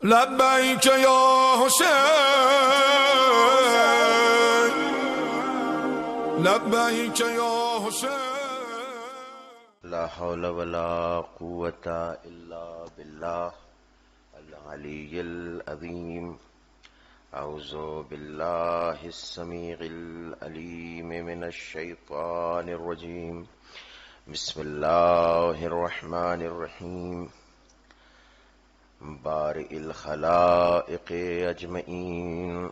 لبیک یا حسین، لبیک یا حسین. لا حول ولا قوة إلا بالله العلي العظيم. أعوذ بالله السميع العليم من الشيطان الرجيم. بسم الله الرحمن الرحيم. بارئ الخلائق أجمعين.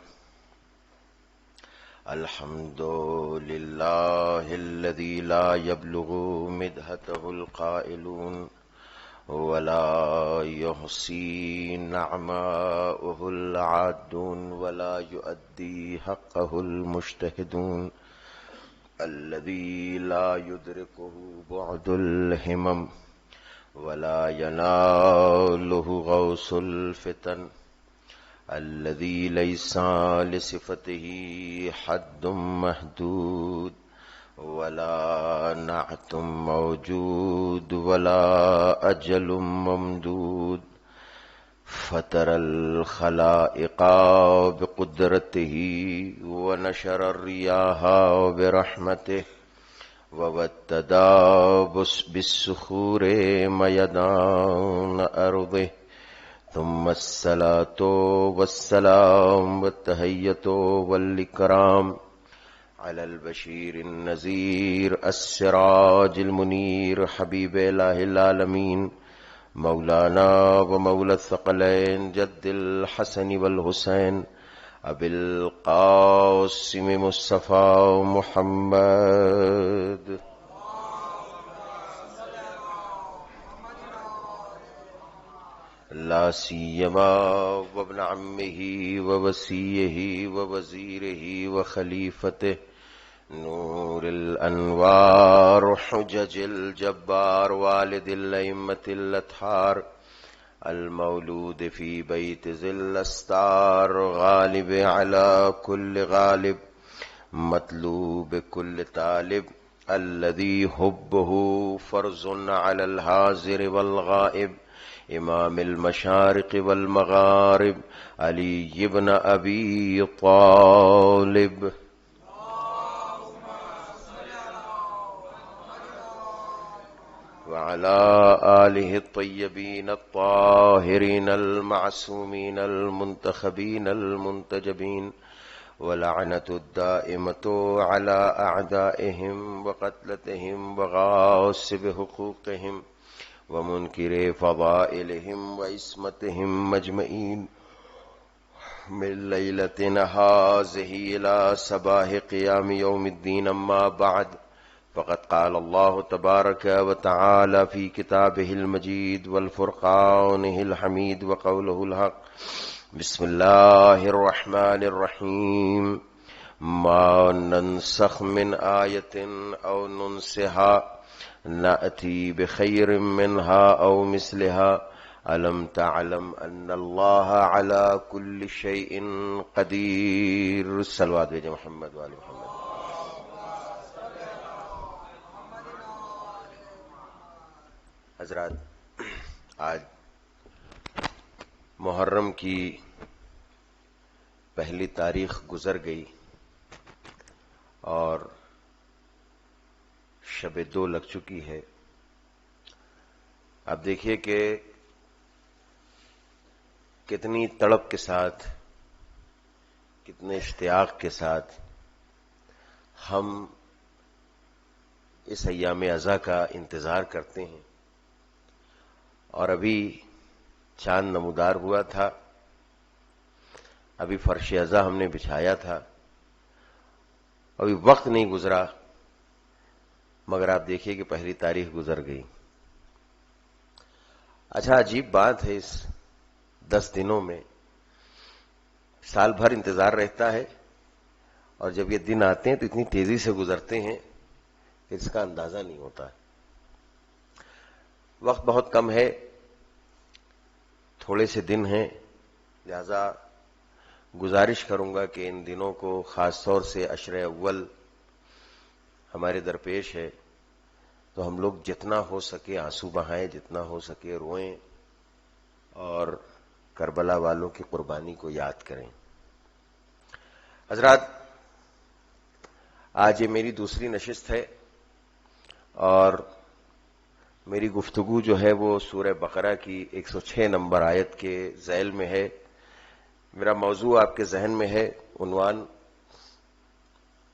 الحمد لله الذي لا يبلغ مدحته القائلون ولا يحصي نعماءه العادون ولا يؤدي حقه المجتهدون. الذي لا يدركه بعد الهمم ولا يناله غوث الفتن. الذي ليس لصفته حد محدود ولا نعت موجود ولا أجل ممدود. فطر الخلائق بقدرته ونشر الرياح برحمته وابتدى بالصخور ميدان أرضه. ثم الصلاة والسلام والتحية والإكرام على البشير النذير السراج المنير حبيب إله العالمين مولانا ومولى الثقلين جد الحسن والحسين أبي القاسم مصطفى محمد. لا سيما وابن عمه ووصيه ووزيره وخليفته نور الأنوار حجج الجبار والد الأئمة الأطهار المولود في بيت ذي الأستار غالب على كل غالب مطلوب كل طالب الذي حبه فرض على الحاضر والغائب امام المشارق والمغارب علی بن ابی طالب. وعلى آله الطيبين الطاهرين المعصومين المنتخبين المنتجبين ولعنة الدائمة على أعدائهم وقتلتهم وغاصب حقوقهم ومنكر فضائلهم وإسمتهم مجمعين من ليلة هذه إلى صباح قيام يوم الدين. أما بعد فقد قال الله تبارك وتعالى في كتابه المجيد والفرقانه الحميد وقوله الحق. بسم الله الرحمن الرحيم. ما ننسخ من آية أو ننسها نأتي بخير منها أو مثلها. ألم تعلم أن الله على كل شيء قدير. صلوات بھیجیں محمد وآل محمد. حضرات، آج محرم کی پہلی تاریخ گزر گئی اور شب دو لگ چکی ہے. اب دیکھیے کہ کتنی تڑپ کے ساتھ، کتنے اشتیاق کے ساتھ ہم اس ایام عزا کا انتظار کرتے ہیں. اور ابھی چاند نمودار ہوا تھا، ابھی فرش عزا ہم نے بچھایا تھا، ابھی وقت نہیں گزرا مگر آپ دیکھیے کہ پہلی تاریخ گزر گئی. اچھا، عجیب بات ہے، اس 10 دنوں میں سال بھر انتظار رہتا ہے اور جب یہ دن آتے ہیں تو اتنی تیزی سے گزرتے ہیں کہ اس کا اندازہ نہیں ہوتا. وقت بہت کم ہے، تھوڑے سے دن ہیں، لہذا گزارش کروں گا کہ ان دنوں کو خاص طور سے عشر اول ہمارے درپیش ہے تو ہم لوگ جتنا ہو سکے آنسو بہائیں، جتنا ہو سکے روئیں اور کربلا والوں کی قربانی کو یاد کریں۔ حضرات، آج یہ میری دوسری نشست ہے اور میری گفتگو جو ہے وہ سورہ بقرہ کی 106 نمبر آیت کے ذیل میں ہے۔ میرا موضوع آپ کے ذہن میں ہے، عنوان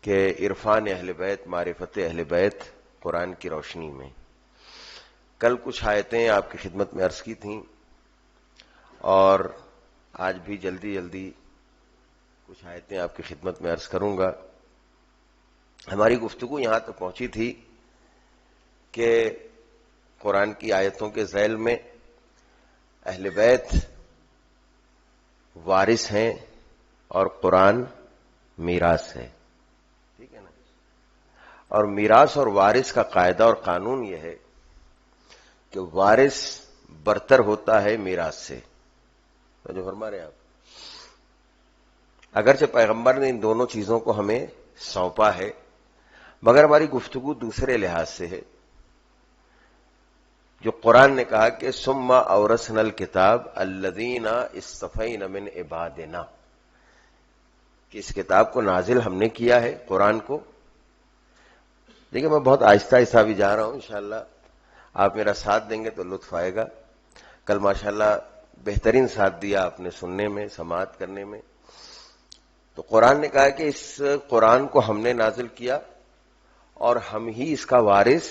کہ عرفان اہل بیت، معرفت اہل بیت قرآن کی روشنی میں۔ کل کچھ آیتیں آپ کی خدمت میں عرض کی تھیں اور آج بھی جلدی کچھ آیتیں آپ کی خدمت میں عرض کروں گا۔ ہماری گفتگو یہاں تک پہنچی تھی کہ قرآن کی آیتوں کے ذیل میں اہل بیت وارث ہیں اور قرآن میراث ہے، ٹھیک ہے نا؟ اور میراث اور وارث کا قاعدہ اور قانون یہ ہے کہ وارث برتر ہوتا ہے میراث سے۔ تو جو فرما رہے ہیں آپ، اگرچہ پیغمبر نے ان دونوں چیزوں کو ہمیں سونپا ہے، مگر ہماری گفتگو دوسرے لحاظ سے ہے۔ جو قرآن نے کہا کہ ثم اورثنا الکتاب الذین اصطفینا من عبادنا، کہ اس کتاب کو نازل ہم نے کیا ہے، قرآن کو۔ دیکھیں، میں بہت آہستہ بھی جا رہا ہوں، انشاءاللہ آپ میرا ساتھ دیں گے تو لطف آئے گا۔ کل ماشاءاللہ بہترین ساتھ دیا آپ نے سننے میں، سماعت کرنے میں۔ تو قرآن نے کہا کہ اس قرآن کو ہم نے نازل کیا اور ہم ہی اس کا وارث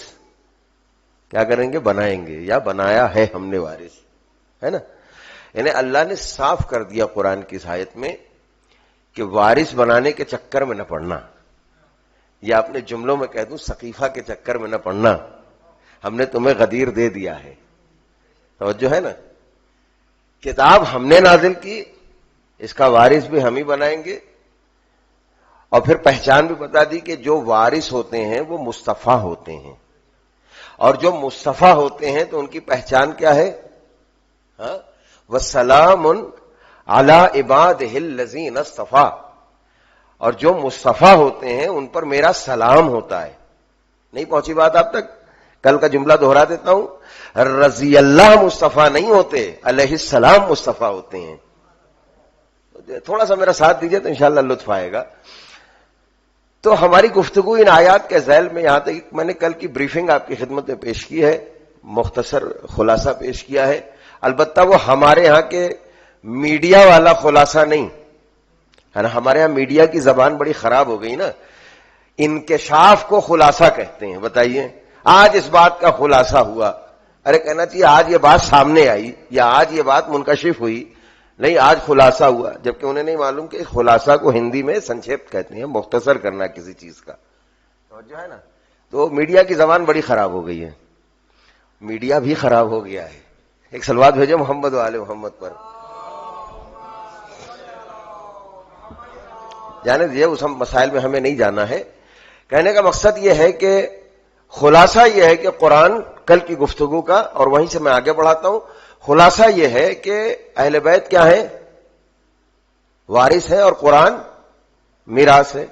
کیا کریں گے؟ بنائیں گے، یا بنایا ہے ہم نے وارث، ہے نا؟ یعنی اللہ نے صاف کر دیا قرآن کی اس آیت میں کہ وارث بنانے کے چکر میں نہ پڑنا، یا اپنے جملوں میں کہہ دوں سقیفہ کے چکر میں نہ پڑنا، ہم نے تمہیں غدیر دے دیا ہے۔ توجہ ہے نا؟ کتاب ہم نے نازل کی، اس کا وارث بھی ہم ہی بنائیں گے، اور پھر پہچان بھی بتا دی کہ جو وارث ہوتے ہیں وہ مصطفیٰ ہوتے ہیں، اور جو مصطفیٰ ہوتے ہیں تو ان کی پہچان کیا ہے؟ ہاں، وَسَلَامٌ عَلَىٰ عِبَادِهِ الَّذِينَ اصْطَفَىٰ، اور جو مصطفیٰ ہوتے ہیں ان پر میرا سلام ہوتا ہے۔ نہیں پہنچی بات آپ تک؟ کل کا جملہ دہرا دیتا ہوں، رضی اللہ مصطفیٰ نہیں ہوتے، علیہ السلام مصطفیٰ ہوتے ہیں۔ تھوڑا سا میرا ساتھ دیجئے تو انشاءاللہ لطف آئے گا۔ تو ہماری گفتگو ان آیات کے ذیل میں، یہاں تک میں نے کل کی بریفنگ آپ کی خدمت میں پیش کی ہے، مختصر خلاصہ پیش کیا ہے، البتہ وہ ہمارے ہاں کے میڈیا والا خلاصہ نہیں ہے نا۔ ہمارے ہاں میڈیا کی زبان بڑی خراب ہو گئی نا، انکشاف کو خلاصہ کہتے ہیں۔ بتائیے، آج اس بات کا خلاصہ ہوا، ارے کہنا چاہیے آج یہ بات سامنے آئی یا آج یہ بات منکشف ہوئی، نہیں، آج خلاصہ ہوا، جبکہ انہیں نہیں معلوم کہ خلاصہ کو ہندی میں سنکشیپ کہتے ہیں، مختصر کرنا کسی چیز کا۔ توجہ ہے نا؟ تو میڈیا کی زبان بڑی خراب ہو گئی ہے، میڈیا بھی خراب ہو گیا ہے۔ ایک صلوات بھیجو محمد و آل محمد پر۔ جانے دیجیے، اس مسائل میں ہمیں نہیں جانا ہے۔ کہنے کا مقصد یہ ہے کہ خلاصہ یہ ہے کہ قرآن کل کی گفتگو کا، اور وہیں سے میں آگے بڑھاتا ہوں، خلاصہ یہ ہے کہ اہل بیت کیا ہے؟ وارث ہے، اور قرآن میراث ہے۔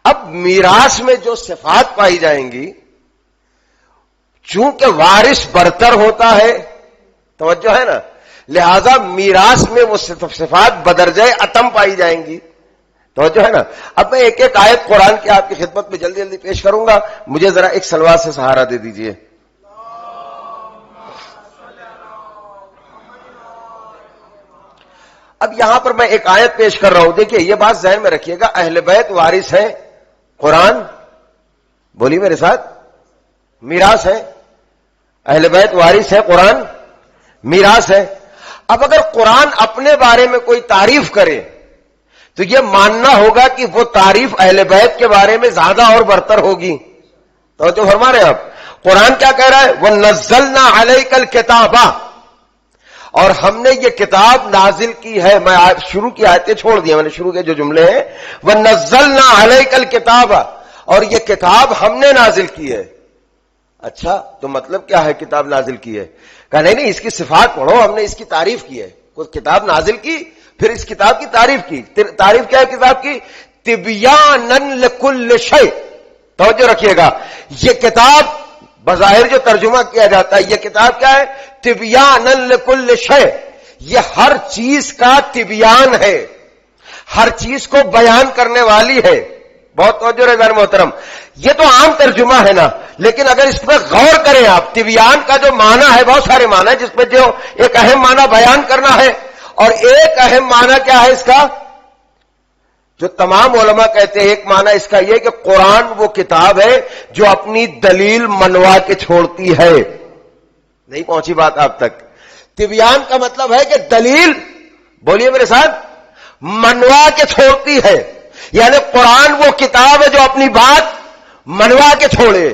اب میراث میں جو صفات پائی جائیں گی، چونکہ وارث برتر ہوتا ہے، توجہ ہے نا، لہذا میراث میں وہ صفات بدرجہ اتم پائی جائیں گی۔ توجہ ہے نا؟ اب میں ایک ایک آیت قرآن کی آپ کی خدمت میں جلدی پیش کروں گا، مجھے ذرا ایک صلوات سے سہارا دے دیجئے۔ اب یہاں پر میں ایک آیت پیش کر رہا ہوں، دیکھیے یہ بات ذہن میں رکھیے گا، اہل بیت وارث ہیں، قرآن، بولی میرے ساتھ، میراث ہے۔ اہل بیت وارث ہے، قرآن میراث ہے۔ اب اگر قرآن اپنے بارے میں کوئی تعریف کرے تو یہ ماننا ہوگا کہ وہ تعریف اہل بیت کے بارے میں زیادہ اور برتر ہوگی۔ تو جو فرما رہے ہیں آپ، قرآن کیا کہہ رہا ہے؟ وَنَزَّلْنَا عَلَيْكَ الْكِتَابَ، اور ہم نے یہ کتاب نازل کی ہے۔ میں شروع کی آیتیں چھوڑ دی، میں نے شروع کے جو جملے ہیں، وَنَزَّلْنَا عَلَيْكَ الْكِتَابَ، اور یہ کتاب ہم نے نازل کی ہے۔ اچھا، تو مطلب کیا ہے کتاب نازل کی ہے؟ کہا نہیں، اس کی صفات پڑھو، ہم نے اس کی تعریف کی ہے۔ کوئی کتاب نازل کی، پھر اس کتاب کی تعریف کی۔ تعریف کیا ہے کتاب کی؟ تبیانا لکل شیء۔ توجہ رکھیے گا، یہ کتاب بظاہر جو ترجمہ کیا جاتا ہے، یہ کتاب کیا ہے؟ تبیانا لکل شیء، یہ ہر چیز کا تبیان ہے، ہر چیز کو بیان کرنے والی ہے. بہت توجہ ہے غیر محترم. یہ تو عام ترجمہ ہے نا، لیکن اگر اس پہ غور کریں آپ، تبیان کا جو معنی ہے بہت سارے معنی ہے، جس پہ جو ایک اہم معنی بیان کرنا ہے. اور ایک اہم معنی کیا ہے اس کا، جو تمام علماء کہتے ہیں ایک معنی اس کا یہ کہ قرآن وہ کتاب ہے جو اپنی دلیل منوا کے چھوڑتی ہے. نہیں پہنچی بات آپ تک؟ تبیان کا مطلب ہے کہ دلیل، بولیے میرے ساتھ، منوا کے چھوڑتی ہے. یعنی قرآن وہ کتاب ہے جو اپنی بات منوا کے چھوڑے.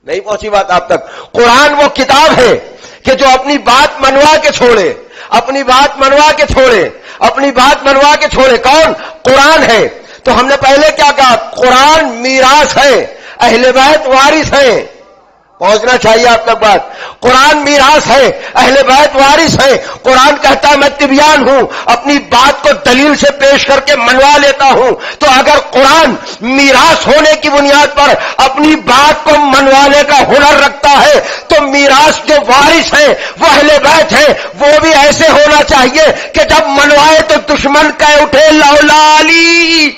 نہیں پہنچی بات آپ تک؟ قرآن وہ کتاب ہے کہ جو اپنی بات منوا کے چھوڑے، اپنی بات منوا کے چھوڑے، اپنی بات منوا کے چھوڑے. کون؟ قرآن ہے. تو ہم نے پہلے کیا کہا؟ قرآن میراث ہے، اہل بیت وارث ہیں. پہنچنا چاہیے آپ تک بات. قرآن میراث ہے، اہل بیت وارث ہے. قرآن کہتا ہے میں تبیان ہوں، اپنی بات کو دلیل سے پیش کر کے منوا لیتا ہوں. تو اگر قرآن میراث ہونے کی بنیاد پر اپنی بات کو منوانے کا ہنر رکھتا ہے تو میراث جو وارث ہیں وہ اہل بیت ہیں، وہ بھی ایسے ہونا چاہیے کہ جب منوائے تو دشمن کہہ اٹھے لولا علی.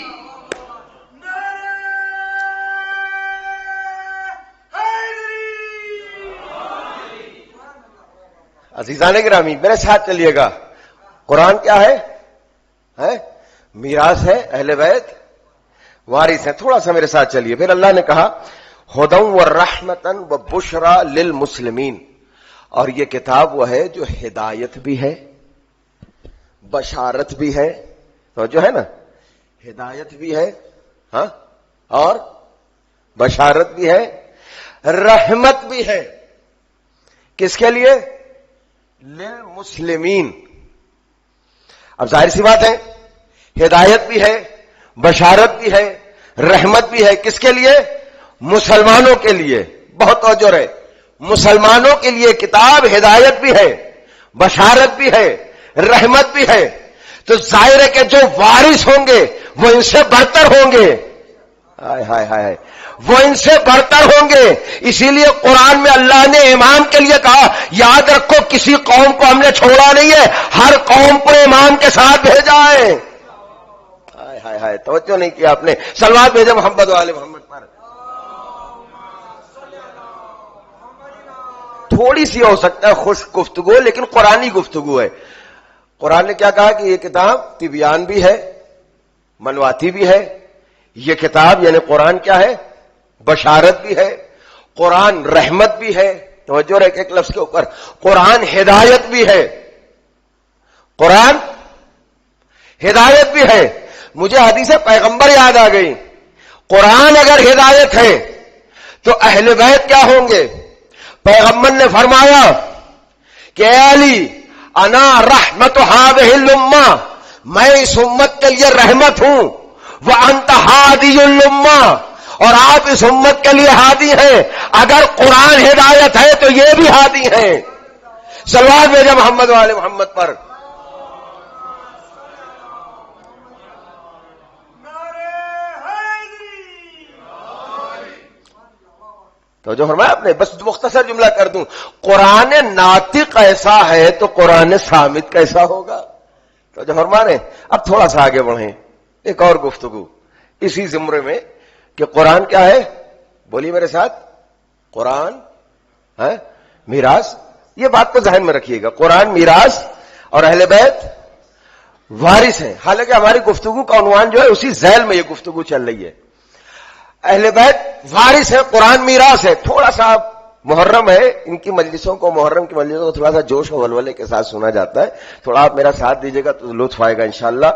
عزیزان گرامی میرے ساتھ چلیے گا. قرآن کیا ہے؟ میراث ہے، اہل بیت وارث ہے. تھوڑا سا میرے ساتھ چلیے. پھر اللہ نے کہا ہدی ورحمۃ وبشریٰ للمسلمین، اور یہ کتاب وہ ہے جو ہدایت بھی ہے، بشارت بھی ہے. تو جو ہے نا، ہدایت بھی ہے ہاں، اور بشارت بھی ہے، رحمت بھی ہے. کس کے لیے؟ للمسلمین. اب ظاہر سی بات ہے، ہدایت بھی ہے، بشارت بھی ہے، رحمت بھی ہے. کس کے لیے؟ مسلمانوں کے لیے. بہت توجہ ہے. مسلمانوں کے لیے کتاب ہدایت بھی ہے، بشارت بھی ہے، رحمت بھی ہے. تو ظاہر ہے کہ جو وارث ہوں گے وہ ان سے برتر ہوں گے. ہائے ہائے ہائے، وہ ان سے برتر ہوں گے. اسی لیے قرآن میں اللہ نے امام کے لیے کہا یاد رکھو کسی قوم کو ہم نے چھوڑا نہیں ہے، ہر قوم کو امام کے ساتھ بھیجا ہے. ہائے ہائے ہائے، توجہ نہیں کیا آپ نے. صلوات بھیجے محمد والے محمد پر. تھوڑی سی ہو سکتا ہے خوش گفتگو، لیکن قرآنی گفتگو ہے. قرآن نے کیا کہا کہ یہ کتاب تبیان بھی ہے، منواتی بھی ہے. یہ کتاب یعنی قرآن کیا ہے؟ بشارت بھی ہے، قرآن رحمت بھی ہے. توجہ رہے ایک لفظ کے اوپر. قرآن ہدایت بھی ہے، قرآن ہدایت بھی ہے. مجھے حدیث پیغمبر یاد آ گئی. قرآن اگر ہدایت ہے تو اہل بیت کیا ہوں گے؟ پیغمبر نے فرمایا کہ اے علی انا رحمت هذه الامہ، میں اس امت کے لیے رحمت ہوں. وانت ہادی الامہ، اور آپ اس امت کے لیے ہادی ہیں. اگر قرآن ہدایت ہے تو یہ بھی ہادی ہیں. صلوات بھیجے محمد والے محمد پر. تو جو فرمایا آپ نے، بس مختصر جملہ کر دوں، قرآن ناطق ایسا ہے تو قرآن صامت کیسا ہوگا؟ تو جو فرمانے. اب تھوڑا سا آگے بڑھیں، ایک اور گفتگو اسی زمرے میں کہ قرآن کیا ہے؟ بولیے میرے ساتھ. قرآن ہے میراث. یہ بات کو ذہن میں رکھیے گا. قرآن میراث اور اہل بیت وارث ہیں. حالانکہ ہماری گفتگو کا عنوان جو ہے اسی ذیل میں یہ گفتگو چل رہی ہے. اہل بیت وارث ہے، قرآن میراث ہے. تھوڑا سا محرم ہے، ان کی مجلسوں کو، محرم کی مجلسوں کو تھوڑا سا جوش و ولولے کے ساتھ سنا جاتا ہے. تھوڑا آپ میرا ساتھ دیجیے گا تو لطف آئے گا انشاءاللہ.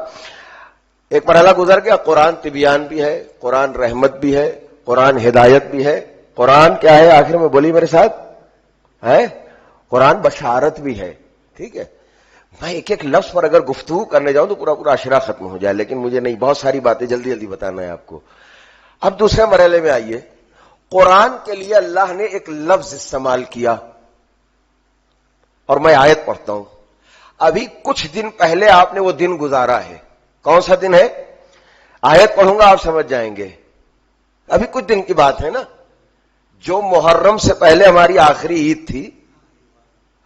ایک مرحلہ گزر گیا. قرآن تبیان بھی ہے، قرآن رحمت بھی ہے، قرآن ہدایت بھی ہے. قرآن کیا ہے آخر میں؟ بولیے میرے ساتھ. ہے قرآن بشارت بھی ہے. ٹھیک ہے، میں ایک ایک لفظ پر اگر گفتگو کرنے جاؤں تو پورا عشرہ ختم ہو جائے، لیکن مجھے نہیں، بہت ساری باتیں جلدی جلدی بتانا ہے آپ کو. اب دوسرے مرحلے میں آئیے. قرآن کے لیے اللہ نے ایک لفظ استعمال کیا، اور میں آیت پڑھتا ہوں. ابھی کچھ دن پہلے آپ نے وہ دن گزارا ہے. کون سا دن ہے؟ آیت پڑھوں گا آپ سمجھ جائیں گے. ابھی کچھ دن کی بات ہے نا، جو محرم سے پہلے ہماری آخری عید تھی.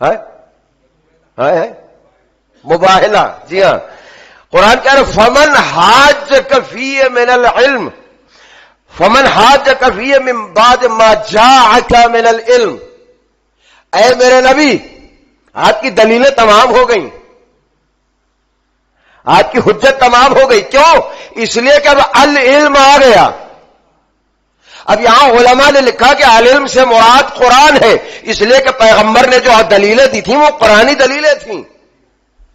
ہے مباہلہ. جی ہاں, قرآن کہہ رہے فمن حاجک فیہ من العلم, فمن حاجک فیہ من بعد ما جاءک من العلم. اے میرے نبی, آپ کی دلیلیں تمام ہو گئیں, آپ کی حجت تمام ہو گئی. کیوں؟ اس لیے کہ اب العلم آ گیا. اب یہاں علماء نے لکھا کہ العلم سے مراد قرآن ہے, اس لیے کہ پیغمبر نے جو دلیلیں دی تھیں وہ قرآنی دلیلیں تھیں,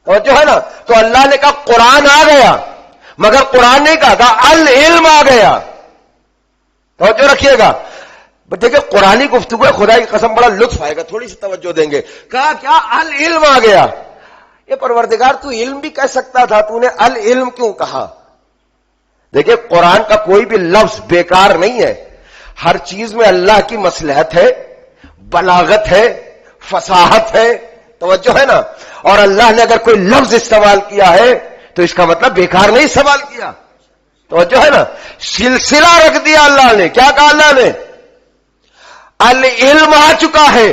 اور جو ہے نا, تو اللہ نے کہا قرآن آ گیا, مگر قرآن نہیں کہا العلم آ گیا. توجہ رکھیے گا, دیکھیں قرآنی گفتگو ہے, خدا کی قسم بڑا لطف آئے گا, تھوڑی سی توجہ دیں گے. کہا کیا العلم آ گیا. یہ پروردگار تو علم بھی کہہ سکتا تھا, تو نے العلم کیوں کہا؟ دیکھیں قرآن کا کوئی بھی لفظ بیکار نہیں ہے, ہر چیز میں اللہ کی مصلحت ہے, بلاغت ہے, فصاحت ہے. توجہ ہے نا, اور اللہ نے اگر کوئی لفظ استعمال کیا ہے تو اس کا مطلب بیکار نہیں استعمال کیا. توجہ ہے نا, سلسلہ رکھ دیا اللہ نے. کیا کہا اللہ نے؟ العلم آ چکا ہے.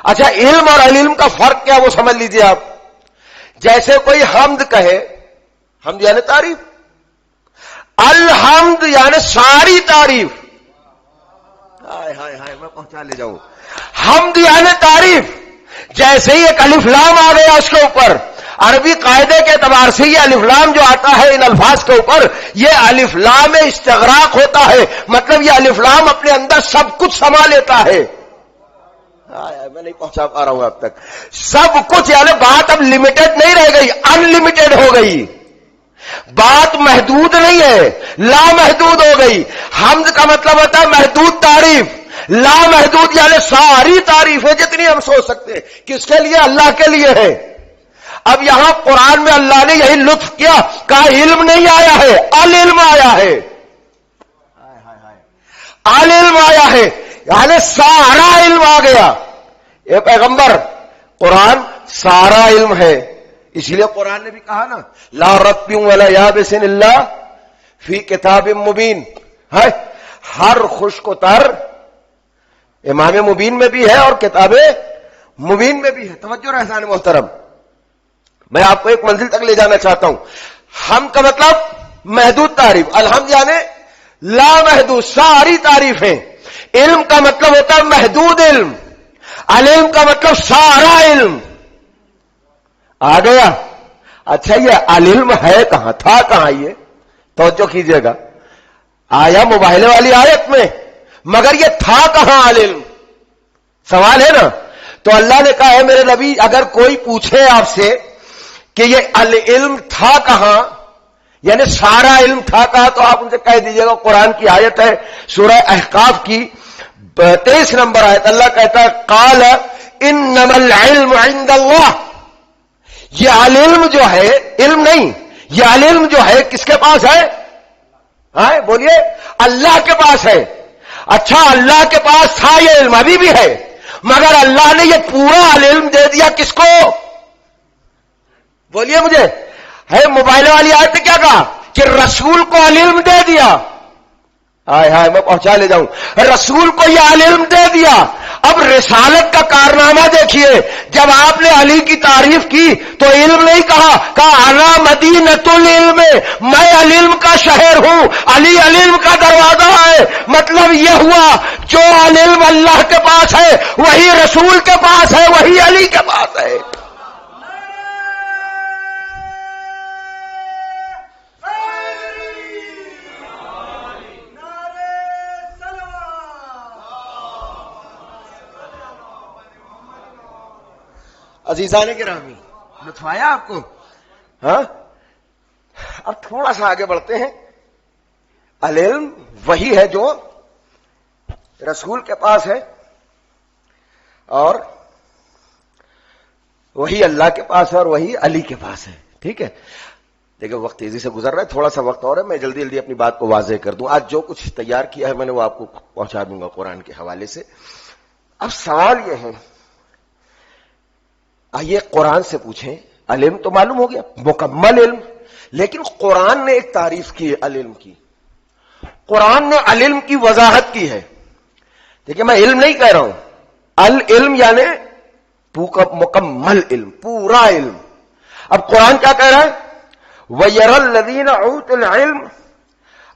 اچھا, علم اور العلم کا فرق کیا وہ سمجھ لیجیے آپ. جیسے کوئی حمد کہے, حمد یعنی تعریف, الحمد یعنی ساری تعریف. ہائے ہائے ہائے, میں پہنچا لے جاؤں. حمد یعنی تعریف. جیسے ہی ایک الف لام آ گیا اس کے اوپر, عربی قاعدے کے اعتبار سے یہ الف لام جو آتا ہے ان الفاظ کے اوپر, یہ الف لام استغراق ہوتا ہے. مطلب یہ الف لام اپنے اندر سب کچھ سما لیتا ہے. میں نہیں پہنچا پا رہا ہوں اب تک. سب کچھ, یعنی بات اب لمیٹڈ نہیں رہ گئی, ان لمیٹڈ ہو گئی. بات محدود نہیں ہے, لا محدود ہو گئی. حمد کا مطلب ہوتا ہے محدود تعریف, لا محدود یعنی ساری تعریف ہے جتنی ہم سوچ سکتے ہیں. کس کے لیے؟ اللہ کے لیے ہے. اب یہاں قرآن میں اللہ نے یہی لطف کیا, کہا علم نہیں آیا ہے, العلم آیا ہے. العلم آیا ہے یعنی سارا علم آ گیا. اے پیغمبر, قرآن سارا علم ہے. اس لیے قرآن نے بھی کہا نا, لا رتب ولا یابس الا فی کتاب مبین. ہے ہر خشک و تر امام مبین میں بھی ہے اور کتاب مبین میں بھی ہے. توجہ رہسان محترم, میں آپ کو ایک منزل تک لے جانا چاہتا ہوں. ہم کا مطلب محدود تعریف, الحمد یعنی لا محدود ساری تعریفیں. علم کا مطلب ہوتا ہے محدود علم, العلم کا مطلب سارا علم. آ گیا. اچھا, یہ العلم ہے کہاں, تھا کہاں؟ یہ توجہ کیجئے گا, آیا مباہلے والی آیت میں, مگر یہ تھا کہاں العلم؟ سوال ہے نا. تو اللہ نے کہا ہے میرے نبی, اگر کوئی پوچھے آپ سے کہ یہ العلم تھا کہاں, یعنی سارا علم تھا کہاں, تو آپ ان سے کہہ دیجئے گا قرآن کی آیت ہے سورہ احقاف کی 23 نمبر آیت. اللہ کہتا ہے قال انما العلم عند اللہ. یہ العلم جو ہے, علم نہیں, یہ العلم جو ہے کس کے پاس ہے؟ ہاں بولیے, اللہ کے پاس ہے. اچھا, اللہ کے پاس تھا یہ علم, ابھی بھی ہے, مگر اللہ نے یہ پورا علم دے دیا کس کو؟ بولیے مجھے. ہے موبائل والی آیت نے کیا کہا کہ رسول کو علم دے دیا. ہائے ہائے, میں پہنچا لے جاؤں. رسول کو یہ علم دے دیا. اب رسالت کا کارنامہ دیکھیے, جب آپ نے علی کی تعریف کی تو علم نہیں کہا انا مدینۃ العلم, میں علم کا شہر ہوں, علی علم کا دروازہ ہے. مطلب یہ ہوا جو علم اللہ کے پاس ہے وہی رسول کے پاس ہے, وہی علی کے پاس ہے. عزیزان گرامی, لطف آیا آپ کو؟ ہاں, اب تھوڑا سا آگے بڑھتے ہیں. العلم وہی ہے جو رسول کے پاس ہے اور وہی اللہ کے پاس ہے اور وہی علی کے پاس ہے. ٹھیک ہے, دیکھیں وقت تیزی سے گزر رہا ہے, تھوڑا سا وقت اور ہے, میں جلدی جلدی اپنی بات کو واضح کر دوں. آج جو کچھ تیار کیا ہے میں نے وہ آپ کو پہنچا دوں گا قرآن کے حوالے سے. اب سوال یہ ہے, آئیے قرآن سے پوچھیں. علم تو معلوم ہو گیا, مکمل علم, لیکن قرآن نے ایک تعریف کی ہے علم کی, قرآن نے علم کی وضاحت کی ہے. دیکھیں میں علم نہیں کہہ رہا ہوں, العلم یعنی مکمل علم, پورا علم. اب قرآن کیا کہہ رہا ہے؟ وَيَرَى الَّذِينَ أُوتُوا الْعِلْمَ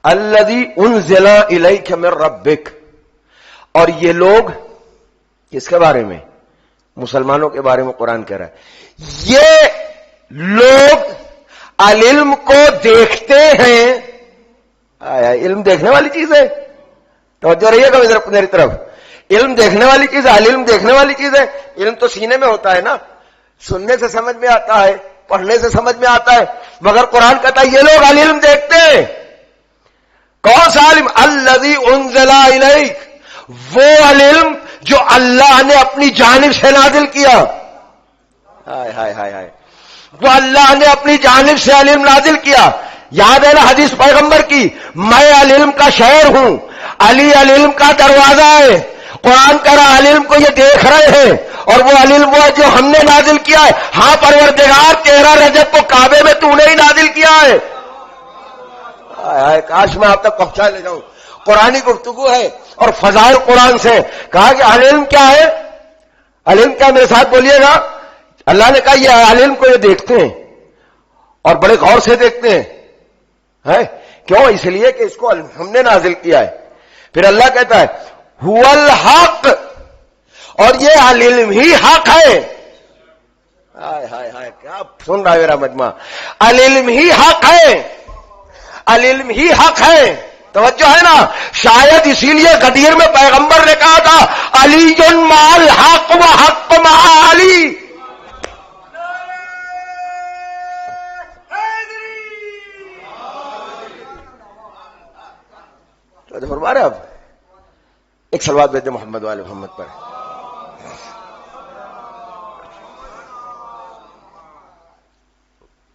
الَّذِي أُنزِلَ إِلَيْكَ مِن رَبِّكَ. اور یہ لوگ کس کے بارے میں؟ مسلمانوں کے بارے میں قرآن کہہ رہا ہے یہ لوگ علم کو دیکھتے ہیں. علم دیکھنے والی چیز ہے، توجہ رہیے گا میری طرف. علم دیکھنے والی چیز ہے، علم دیکھنے والی چیز ہے. علم تو سینے میں ہوتا ہے نا، سننے سے سمجھ میں آتا ہے، پڑھنے سے سمجھ میں آتا ہے، مگر قرآن کہتا ہے یہ لوگ علم دیکھتے ہیں. کون سا علم؟ الذی انزل الیک، وہ علم جو اللہ نے اپنی جانب سے نازل کیا. ہائے ہائے ہائے ہائے، جو اللہ نے اپنی جانب سے علم نازل کیا. یاد ہے نا حدیث پیغمبر کی، میں علم کا شہر ہوں، علی علم کا دروازہ ہے. قرآن کہہ رہا علم کو یہ دیکھ رہے ہیں، اور وہ علم وہ جو ہم نے نازل کیا ہے. ہاں پروردگار 13 رجب کو کعبے میں تو نے ہی نازل کیا ہے. کاش میں آپ تک پہنچا لے جاؤں. قرآنی گفتگو ہے اور فضائل قرآن سے. کہا کہ علم کیا ہے؟ علم کیا؟ میرے ساتھ بولیے گا. اللہ نے کہا یہ علم کو یہ دیکھتے ہیں اور بڑے غور سے دیکھتے ہیں. کیوں؟ اس لیے کہ اس کو ہم نے نازل کیا ہے. پھر اللہ کہتا ہے هو الحق، اور یہ علم ہی حق ہے. ہائے ہائے ہائے، کیا سن رہا ہے میرا مجمع؟ علم ہی حق ہے، علم ہی حق ہے. توجہ ہے نا؟ شاید اسی لیے غدیر میں پیغمبر نے کہا تھا علی مع الحق و حق مع علی. تو فرما رہے اب ایک صلوات بھیج دیں محمد والے محمد پر.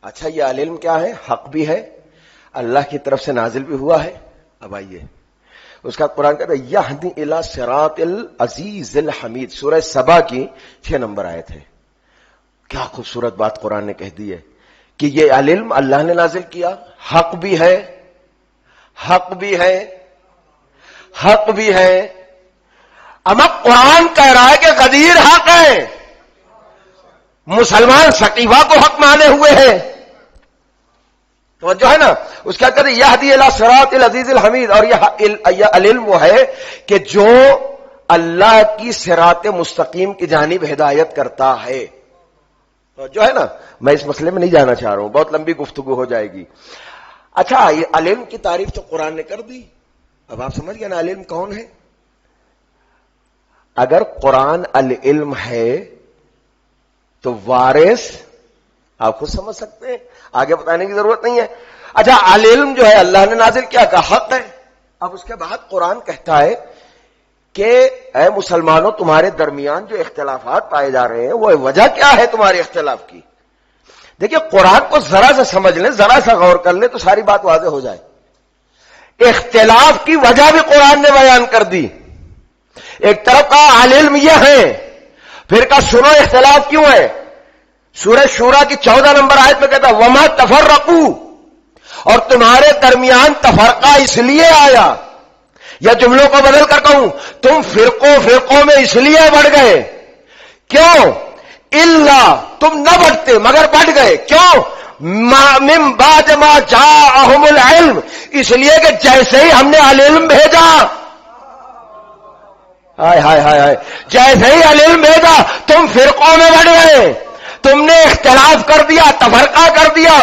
اچھا یہ علم کیا ہے؟ حق بھی ہے، اللہ کی طرف سے نازل بھی ہوا ہے. اب آئیے اس کا قرآن کہتا ہے یہدی الی صراط العزیز الحمید، سورہ سبا کی 6 نمبر آیت ہے. کیا خوبصورت بات قرآن نے کہہ دی ہے کہ یہ علم اللہ نے نازل کیا، حق بھی ہے، حق بھی ہے، حق بھی ہے. اما قرآن کہہ رہا ہے کہ غدیر حق ہے، مسلمان سقیفہ کو حق مانے ہوئے ہیں. تو جو ہے نا اس کا کہتے ہیں یہدی الی صراط العزیز الحمید. اور یہ علم وہ ہے کہ جو اللہ کی صراط مستقیم کی جانب ہدایت کرتا ہے. تو جو ہے نا میں اس مسئلے میں نہیں جانا چاہ رہا ہوں، بہت لمبی گفتگو ہو جائے گی. اچھا یہ علم کی تعریف تو قرآن نے کر دی. اب آپ سمجھ گئے نا علم کون ہے؟ اگر قرآن العلم ہے تو وارث آپ خود سمجھ سکتے ہیں، آگے بتانے کی ضرورت نہیں ہے. اچھا العلم جو ہے اللہ نے نازل کیا کا حق ہے. اب اس کے بعد قرآن کہتا ہے کہ اے مسلمانوں تمہارے درمیان جو اختلافات پائے جا رہے ہیں وہ وجہ کیا ہے تمہارے اختلاف کی. دیکھیے قرآن کو ذرا سا سمجھ لیں، ذرا سا غور کر لیں تو ساری بات واضح ہو جائے. اختلاف کی وجہ بھی قرآن نے بیان کر دی. ایک طرف کا علم یہ ہے، پھر کا سنو اختلاف کیوں ہے. سورہ شورا کی 14 نمبر آیت میں کہتا وما تفرقوا، اور تمہارے درمیان تفرقہ اس لیے آیا، یا جملوں کو بدل کر کہوں تم فرقوں میں اس لیے بڑھ گئے. کیوں؟ الا، تم نہ بڑھتے مگر بڑھ گئے. کیوں؟ من بعد ما جاءہم العلم، اس لیے کہ جیسے ہی ہم نے علم بھیجا، ہائے ہائے ہائے ہائے، جیسے ہی علم بھیجا تم فرقوں میں بڑھ گئے، تم نے اختلاف کر دیا، تفرقہ کر دیا.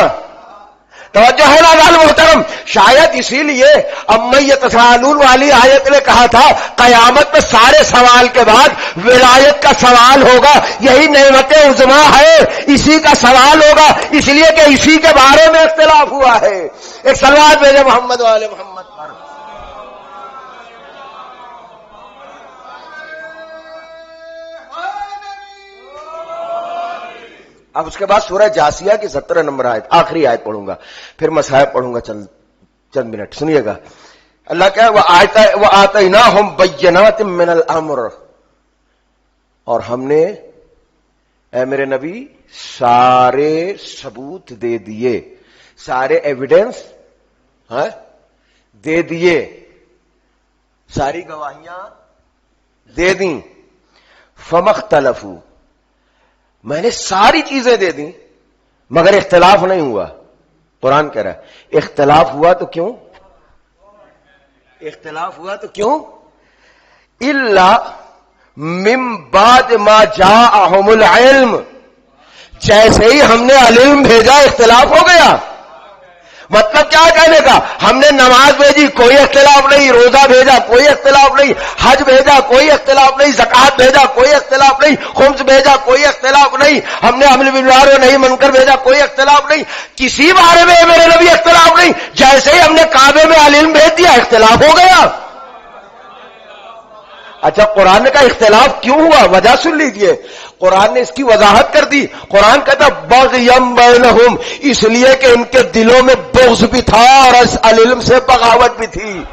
توجہ ہے نا لال محترم؟ شاید اسی لیے اما یتساءلون والی آیت نے کہا تھا قیامت میں سارے سوال کے بعد ولایت کا سوال ہوگا، یہی نعمت عظمیٰ ہے، اسی کا سوال ہوگا، اس لیے کہ اسی کے بارے میں اختلاف ہوا ہے. ایک صلوات بھیجے محمد والے محمد پر. اب اس کے بعد سورہ جاسیہ کی 17 نمبر آیت، آخری آیت پڑھوں گا، پھر مصائب پڑھوں گا چند منٹ سنیے گا. اللہ کہا وَآتَيْنَاهُمْ بَيِّنَاتٍ مِّنَ الْأَمْرِ، اور ہم نے اے میرے نبی سارے ثبوت دے دیے، سارے ایویڈنس دے دیے، ساری گواہیاں دے دیں. فَمَخْتَلَفُوا، میں نے ساری چیزیں دے دیں مگر اختلاف نہیں ہوا. قرآن کہہ رہا ہے اختلاف ہوا تو کیوں؟ اختلاف ہوا تو کیوں؟ الا من بعد ما جاءہم العلم، جیسے ہی ہم نے علم بھیجا اختلاف ہو گیا. مطلب کیا کہنے کا؟ ہم نے نماز بھیجی کوئی اختلاف نہیں، روزہ بھیجا کوئی اختلاف نہیں، حج بھیجا کوئی اختلاف نہیں، زکات بھیجا کوئی اختلاف نہیں، خمس بھیجا کوئی اختلاف نہیں، ہم نے امر بالمعروف و نہی منکر بھیجا کوئی اختلاف نہیں، کسی بارے میں میرے نبی اختلاف نہیں. جیسے ہی ہم نے کعبے میں علم بھیج دیا اختلاف ہو گیا. اچھا قرآن کا اختلاف کیوں ہوا؟ وجہ سن لیجئے. قرآن نے اس کی وضاحت کر دی. قرآن کہتا بغیم بینہم، اس لیے کہ ان کے دلوں میں بغض بھی تھا اور اس علم سے بغاوت بھی تھی.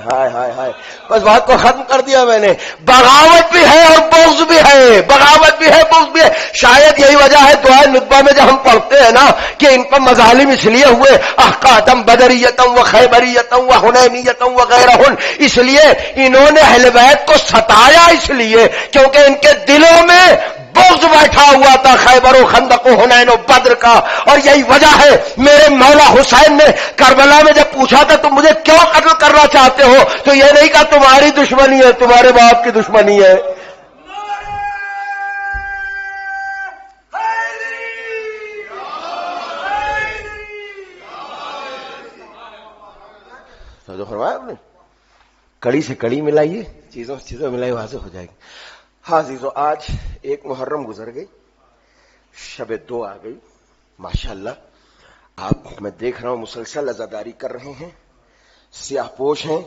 ہائے ہائے ہائے، بس بات کو ختم کر دیا میں نے. بغاوت بھی ہے اور بغض بھی ہے، بغاوت بھی ہے بغض بھی ہے. شاید یہی وجہ ہے دعائے نطبہ میں جب ہم پڑھتے ہیں نا کہ ان پر مظالم اس لیے ہوئے احقاتم بدریتم و خیبریتم و حنینیتم وغیرہ، اس لیے انہوں نے اہل بیت کو ستایا، اس لیے کیونکہ ان کے دلوں میں بغض بیٹھا ہوا تھا خیبر و خندق و حنین و بدر کا. اور یہی وجہ ہے میرے مولا حسین نے کربلا میں جب پوچھا تھا تم مجھے کیوں قتل کرنا چاہتے ہو تو یہ نہیں کہا تمہاری دشمنی ہے، تمہارے باپ کی دشمنی ہے. جو فرمایا آپ نے کڑی سے کڑی ملائیے، چیزوں ملائی واضح ہو جائے گی. ہاں عزیزو، آج ایک محرم گزر گئی، شب دو آ گئی. ماشاءاللہ آپ میں دیکھ رہا ہوں مسلسل عزاداری کر رہے ہیں، سیاہ پوش ہیں،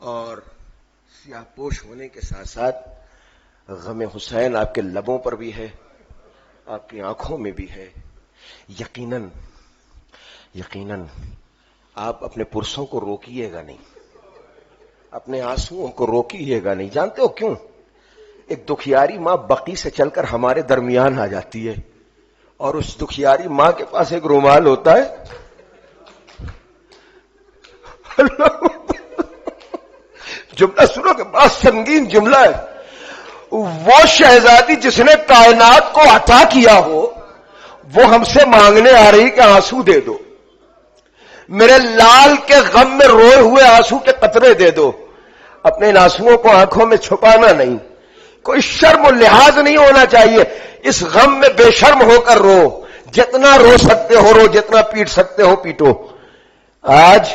اور سیاہ پوش ہونے کے ساتھ ساتھ غم حسین آپ کے لبوں پر بھی ہے، آپ کی آنکھوں میں بھی ہے. یقیناً آپ اپنے پرسوں کو روکیے گا نہیں، اپنے آنسوؤں کو روکیے گا نہیں. جانتے ہو کیوں؟ ایک دکھیاری ماں بقی سے چل کر ہمارے درمیان آ جاتی ہے، اور اس دکھیاری ماں کے پاس ایک رومال ہوتا ہے. جملہ سنو کہ بہت سنگین جملہ ہے. وہ شہزادی جس نے کائنات کو عطا کیا ہو وہ ہم سے مانگنے آ رہی کہ آنسو دے دو، میرے لال کے غم میں روئے ہوئے آنسو کے قطرے دے دو. اپنے ان آنسوؤں کو آنکھوں میں چھپانا نہیں، کوئی شرم و لحاظ نہیں ہونا چاہیے. اس غم میں بے شرم ہو کر رو، جتنا رو سکتے ہو رو، جتنا پیٹ سکتے ہو پیٹو. آج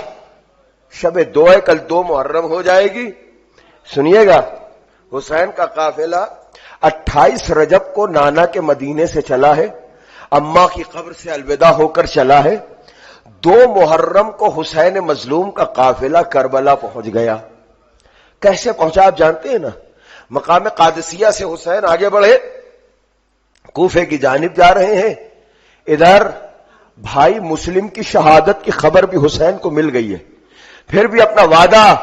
شب دو ہے، کل 2 محرم ہو جائے گی. سنیے گا، حسین کا قافلہ 28 رجب کو نانا کے مدینے سے چلا ہے، اماں کی قبر سے الوداع ہو کر چلا ہے. 2 محرم کو حسین مظلوم کا قافلہ کربلا پہنچ گیا. کیسے پہنچا آپ جانتے ہیں نا؟ مقام قادسیہ سے حسین آگے بڑھے، کوفے کی جانب جا رہے ہیں. ادھر بھائی مسلم کی شہادت کی خبر بھی حسین کو مل گئی ہے. پھر بھی اپنا وعدہ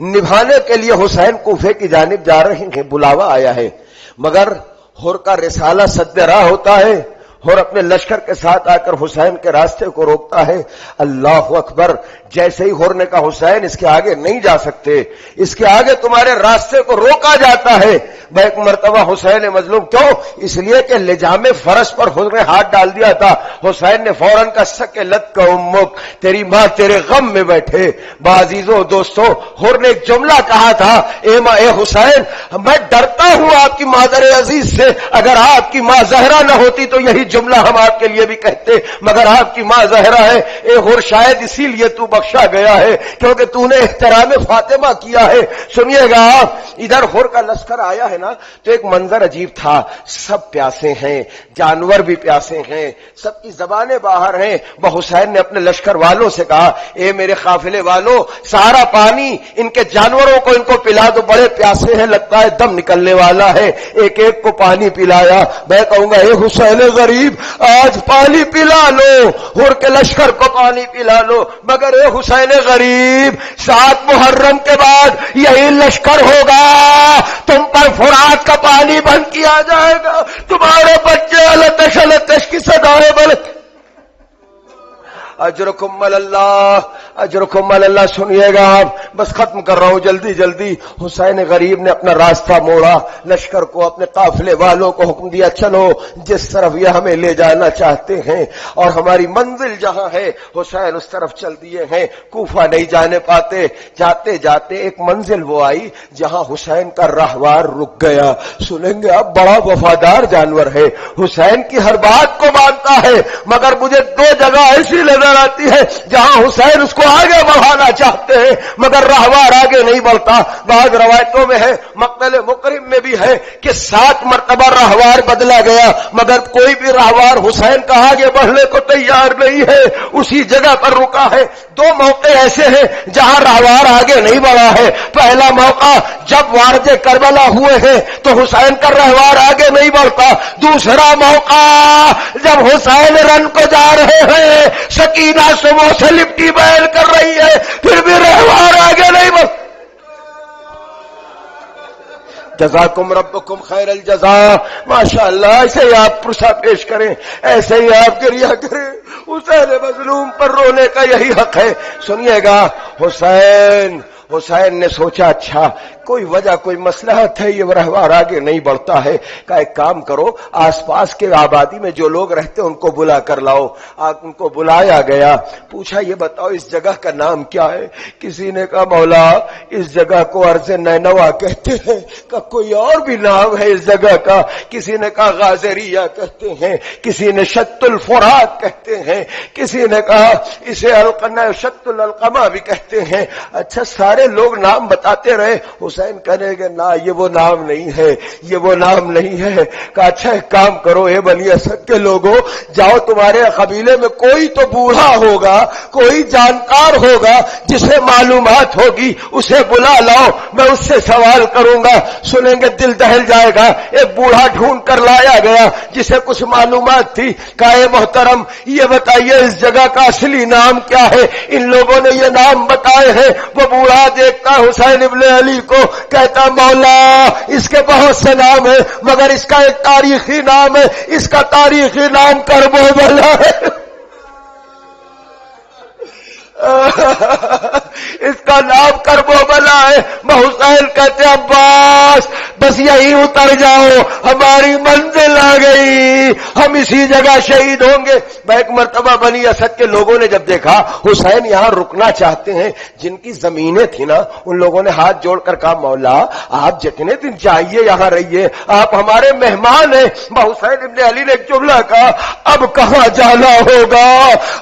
نبھانے کے لیے حسین کوفے کی جانب جا رہے ہیں. بلاوا آیا ہے، مگر ہر کا رسالہ سد راہ ہوتا ہے، اور اپنے لشکر کے ساتھ آ کر حسین کے راستے کو روکتا ہے. اللہ اکبر. جیسے ہی ہر نے کہا حسین اس کے آگے نہیں جا سکتے، اس کے آگے تمہارے راستے کو روکا جاتا ہے. میں ایک مرتبہ حسین مظلوم، کیوں؟ اس لیے کہ لجام فرس پر ہر نے ہاتھ ڈال دیا تھا. حسین نے فوراً کا سکے لت کا امک، تیری ماں تیرے غم میں بیٹھے. بعزیزو دوستو، ہر نے ایک جملہ کہا تھا، اے حسین میں ڈرتا ہوں آپ کی مادر عزیز سے، اگر آپ کی ماں زہرا نہ ہوتی تو یہی جملہ ہم آپ کے لیے بھی کہتے، مگر آپ کی ماں زہرا ہے. اے ہر شاید اسی لیے تو بخشا گیا ہے کیونکہ تو نے احترام فاطمہ کیا ہے. سنیے گا، ادھر ہر کا لشکر آیا ہے نا تو ایک منظر عجیب تھا. سب پیاسے ہیں، جانور بھی پیاسے ہیں، سب کی زبانیں باہر ہیں. وہ حسین نے اپنے لشکر والوں سے کہا، اے میرے قافلے والوں، سارا پانی ان کے جانوروں کو ان کو پلا دو، بڑے پیاسے ہیں، لگتا ہے دم نکلنے والا ہے. ایک ایک کو پانی پلایا. میں کہوں گا اے حسین غریب، آج پانی پلا لو، ہر کے لشکر کو پانی پلا لو. مگر اے حسین غریب، 7 محرم کے بعد یہی لشکر ہوگا، تم پر فرات کا پانی بند کیا جائے گا، تمہارے بچے التش التش کی صدائیں بلند. اجرکم اللہ، اجرکم اللہ. سنیے گا آپ، بس ختم کر رہا ہوں جلدی جلدی. حسین غریب نے اپنا راستہ موڑا، لشکر کو، اپنے قافلے والوں کو حکم دیا چلو جس طرف یہ ہمیں لے جانا چاہتے ہیں اور ہماری منزل جہاں ہے. حسین اس طرف چل دیے ہیں، کوفہ نہیں جانے پاتے. جاتے جاتے ایک منزل وہ آئی جہاں حسین کا راہوار رک گیا. سنیں گے آپ، بڑا وفادار جانور ہے، حسین کی ہر بات کو مانتا ہے، مگر مجھے دو جگہ ایسی نظر آتی ہے جہاں حسین اس کو آگے بڑھانا چاہتے ہیں مگر راہوار آگے نہیں بڑھتا. بعض روایتوں میں ہے، مقتل مکرم میں بھی ہے کہ 7 مرتبہ راہوار بدلا گیا مگر کوئی بھی راہوار حسین کا آگے بڑھنے کو تیار نہیں ہے، اسی جگہ پر رکا ہے. 2 موقع ایسے ہیں جہاں راہوار آگے نہیں بڑھا ہے. پہلا موقع جب وارد کربلا ہوئے ہیں تو حسین کا راہوار آگے نہیں بڑھتا. دوسرا موقع جب حسین رن کو جا رہے ہیں، سکینہ سمو سے لپٹی بیل کر رہی ہے، پھر بھی راہوار آگے نہیں بڑھتا. جزاکم ربکم خیر الجزا. ماشاءاللہ، ایسے ہی آپ پرسہ پیش کریں، ایسے ہی آپ گریہ کریں. حسین مظلوم پر رونے کا یہی حق ہے. سنیے گا، حسین نے سوچا اچھا کوئی وجہ، کوئی مصلحت ہے، یہ راہوار آگے نہیں بڑھتا ہے. کہا ایک کام کرو، آس پاس کے آبادی میں جو لوگ رہتے ہیں ان کو بلا کر لاؤ. ان کو بلایا گیا، پوچھا یہ بتاؤ اس جگہ کا نام کیا ہے؟ کسی نے کہا مولا اس جگہ کو ارض نینوا کہتے ہیں. کہ کوئی اور بھی نام ہے اس جگہ کا؟ کسی نے کہا غازریہ کہتے ہیں، کسی نے شت الفرات کہتے ہیں، کسی نے کہا اسے شت القمہ بھی کہتے ہیں. اچھا سارے لوگ نام بتاتے رہے. حسین کہنے گے نہ یہ وہ نام نہیں ہے، یہ وہ نام نہیں ہے. کہا اچھا ایک کام کرو اے بنی اسد کے لوگوں، جاؤ تمہارے قبیلے میں کوئی تو بوڑھا ہوگا، کوئی جانکار ہوگا جسے معلومات ہوگی، اسے بلا لاؤ، میں اس سے سوال کروں گا. سنیں گے دل دہل جائے گا. ایک بوڑھا ڈھونڈ کر لایا گیا جسے کچھ معلومات تھی. کہا اے محترم یہ بتائیے اس جگہ کا اصلی نام کیا ہے؟ ان لوگوں نے یہ نام بتائے ہیں. وہ بوڑھا دیکھتا حسین ابن علی کو، کہتا مولا اس کے بہت سے نام ہیں مگر اس کا ایک تاریخی نام ہے، اس کا تاریخی نام کربلا ہے. اس کا نام کربلا ہے. حسین کہتے عباس بس یہی اتر جاؤ، ہماری منزل آ گئی، ہم اسی جگہ شہید ہوں گے. ایک مرتبہ بنی اسد کے لوگوں نے جب دیکھا حسین یہاں رکنا چاہتے ہیں، جن کی زمینیں تھی نا ان لوگوں نے ہاتھ جوڑ کر کہا مولا آپ جتنے دن چاہیے یہاں رہیے، آپ ہمارے مہمان ہیں. حسین ابن علی نے ایک جملہ کہا اب کہاں جانا ہوگا،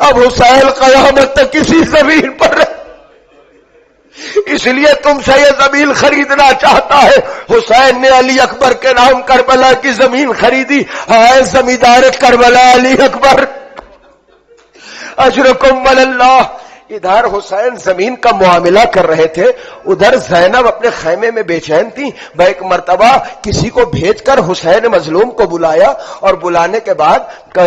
اب حسین قیامت تک کسی زمین پر اس لیے تم سے یہ زمین خریدنا چاہتا ہے. حسین نے علی اکبر کے نام کربلا کی زمین خریدی. ہے زمیندار کربلا علی اکبر. اجرکم اللہ. ادھر حسین زمین کا معاملہ کر رہے تھے، ادھر زینب اپنے خیمے میں بے چین تھی. ایک مرتبہ کسی کو بھیج کر حسین مظلوم کو بلایا اور بلانے کے بعد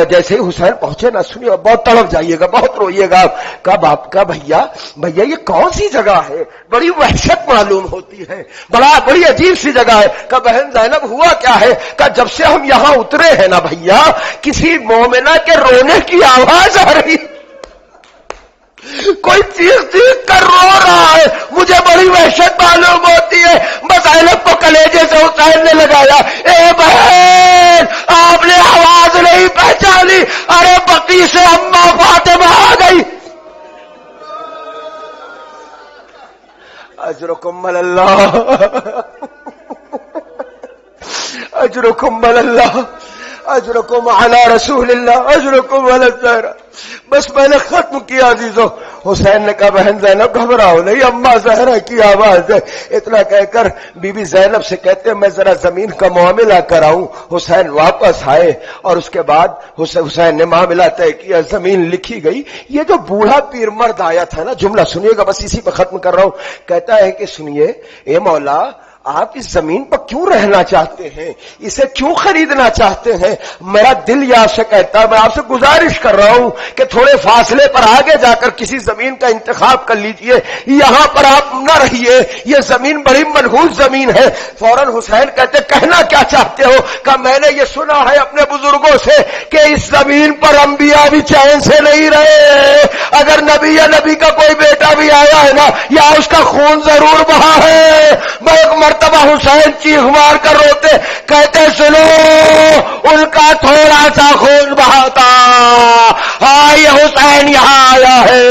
جیسے ہی حسین پہنچے نا، سنیے بہت تڑپ جائیے گا، بہت روئیے گا. کب آپ کا بھیا یہ کون سی جگہ ہے؟ بڑی وحشت معلوم ہوتی ہے، بڑی عجیب سی جگہ ہے. کہ بہن زینب ہوا کیا ہے؟ کہ جب سے ہم یہاں اترے ہیں نا بھیا، کسی مومنہ کے رونے کی آواز آ رہی، کوئی چیخ کر رو رہا ہے، مجھے بڑی وحشت معلوم ہوتی ہے. بس زینب کو کلیجے سے حسین نے لگایا، اے بہن آپ نے آواز نہیں پہچانی؟ ارے بقی سے اماں فاطمہ آ گئی. اجرکم اللہ، اجرکم اللہ، اجرکم علی رسول اللہ، اجرکم علی الزہرا. بس میں نے ختم کیا عزیزو. حسین نے کہا بہن زینب گھبراؤ نہیں، اماں زہرا کی آواز ہے. اتنا کہہ کر بی بی زینب سے کہتے ہیں میں ذرا زمین کا معاملہ کراؤں. حسین واپس آئے اور اس کے بعد حسین نے معاملہ طے کیا، زمین لکھی گئی. یہ جو بوڑھا پیر مرد آیا تھا نا، جملہ سنیے گا، بس اسی پہ ختم کر رہا ہوں. کہتا ہے کہ سنیے اے مولا آپ اس زمین پر کیوں رہنا چاہتے ہیں، اسے کیوں خریدنا چاہتے ہیں؟ میرا دل یہ آپ سے کہتا ہے، میں آپ سے گزارش کر رہا ہوں کہ تھوڑے فاصلے پر آگے جا کر کسی زمین کا انتخاب کر لیجئے، یہاں پر آپ نہ رہیے، یہ زمین بڑی منحوس زمین ہے. فوراً حسین کہتے کہنا کیا چاہتے ہو؟ کہ میں نے یہ سنا ہے اپنے بزرگوں سے کہ اس زمین پر انبیاء بھی چین سے نہیں رہے، اگر نبی یا نبی کا کوئی بیٹا بھی آیا ہے نا، یا اس کا خون ضرور بہا ہے. میں ایک مرتبہ حسین چیخ مار کر روتے، کہتے سنو ان کا تھوڑا سا خون بہا تھا، ہاں یہ حسین یہاں آیا ہے،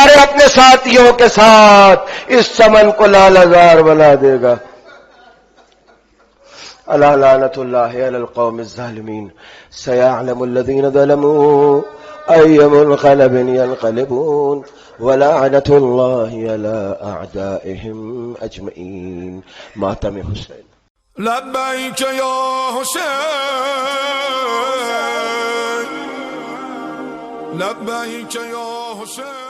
ارے اپنے ساتھیوں کے ساتھ اس چمن کو لالزار بنا دے گا. الا لعنت اللہ علی القوم الظالمین سیعلم الذین ظلموا ای منقلب ینقلبون ولعنت اللہ علی اعدائهم اجمعین. ماتم حسین. لبیک یا حسین، لبیک یا حسین.